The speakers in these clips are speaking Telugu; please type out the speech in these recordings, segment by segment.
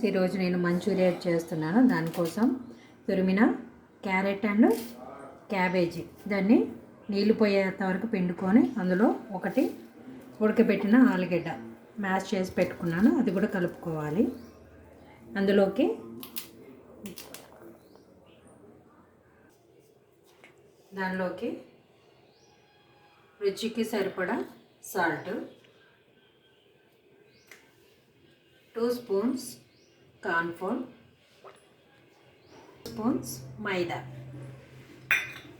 ఈరోజు నేను మంచూరియా చేస్తున్నాను. దానికోసం తురిమిన క్యారెట్ అండ్ క్యాబేజీ దాన్ని నీళ్ళు పోయేంత వరకు పిండుకొని అందులో ఒకటి ఉడకబెట్టిన ఆలుగడ్డ మ్యాష్ చేసి పెట్టుకున్నాను, అది కూడా కలుపుకోవాలి. అందులోకి దానిలోకి రుచికి సరిపడా సాల్ట్, 2 స్పూన్స్ కార్న్ఫ్లోర్, స్పూన్స్ మైదా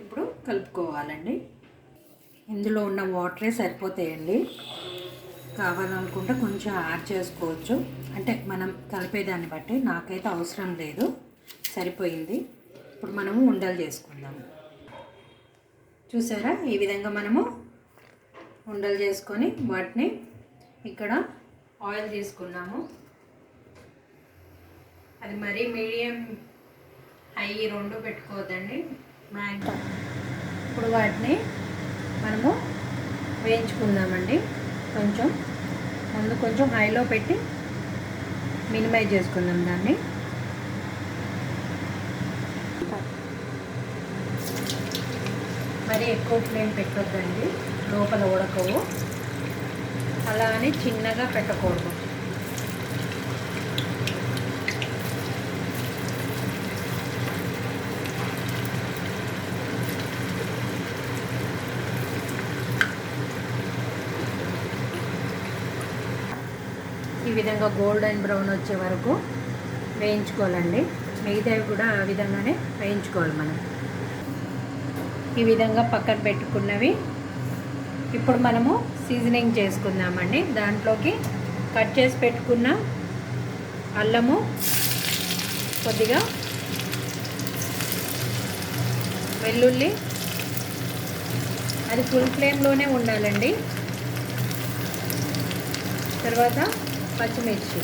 ఇప్పుడు కలుపుకోవాలండి. ఇందులో ఉన్న వాటరే సరిపోతాయండి. కావాలనుకుంటే కొంచెం యాడ్ చేసుకోవచ్చు, అంటే మనం కలిపేదాన్ని బట్టి. నాకైతే అవసరం లేదు, సరిపోయింది. ఇప్పుడు మనము ఉండలు చేసుకుందాము. చూసారా, ఈ విధంగా మనము ఉండలు చేసుకొని వాటిని ఇక్కడ ఆయిల్ తీసుకున్నాము. అది మరీ మీడియం హై రెండు పెట్టుకోవద్దండి, మ్యాక్సిమం. ఇప్పుడు వాటిని మనము వేయించుకుందామండి. కొంచెం హైలో పెట్టి మినిమైజ్ చేసుకుందాం దాన్ని. మరి ఎక్కువ ఫ్లేమ్ పెట్టొద్దండి, లోపల ఉడకవు. అలా అని చిన్నగా పెట్టకూడదు. ఈ విధంగా గోల్డెన్ బ్రౌన్ వచ్చే వరకు వేయించుకోవాలండి. మిగతావి కూడా ఆ విధంగానే వేయించుకోవాలి మనం. ఈ విధంగా పక్కన పెట్టుకున్నవి ఇప్పుడు మనము సీజనింగ్ చేసుకుందామండి. దాంట్లోకి కట్ చేసి పెట్టుకున్న అల్లము, కొద్దిగా వెల్లుల్లి, అది ఫుల్ ఫ్లేమ్లోనే ఉండాలండి. తర్వాత పచ్చిమిర్చి,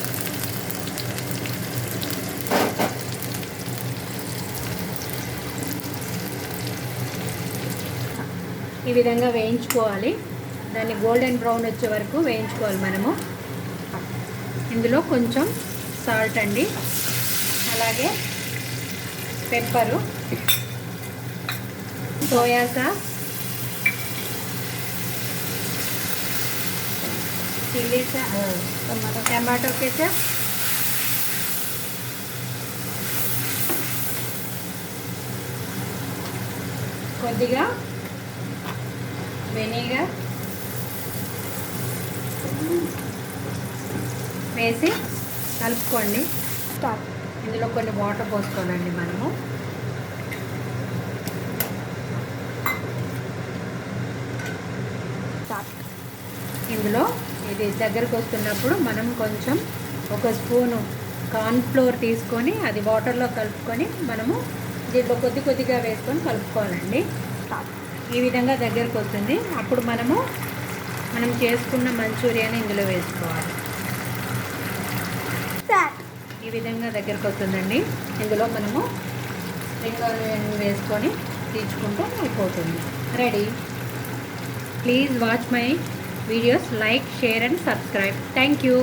ఈ విధంగా వేయించుకోవాలి. దాన్ని గోల్డెన్ బ్రౌన్ వచ్చే వరకు వేయించుకోవాలి మనము. ఇందులో కొంచెం సాల్ట్ అండి, అలాగే pepper, soya sauce, chilli sauce, tomato ketchup, కొద్దిగా వెనిగర్ వేసి కలుపుకోండి. ఇందులో కొన్ని వాటర్ పోసుకోవాలండి మనము. ఇందులో ఇది దగ్గరకు వస్తున్నప్పుడు మనం కొంచెం 1 స్పూను కార్న్ఫ్లోర్ తీసుకొని అది వాటర్లో కలుపుకొని మనము దీంట్లో కొద్దిగా వేసుకొని కలుపుకోవాలండి. ఈ విధంగా దగ్గరకు వస్తుంది. అప్పుడు మనం చేసుకున్న మంచూరియాని ఇందులో వేసుకోవాలి. ఈ విధంగా దగ్గరకు వస్తుందండి. ఇందులో మనము స్ప్రింగ్ ఆనియన్ వేసుకొని తీర్చుకుంటే అయిపోతుంది. Ready. Please watch my videos, like, share and subscribe. Thank you.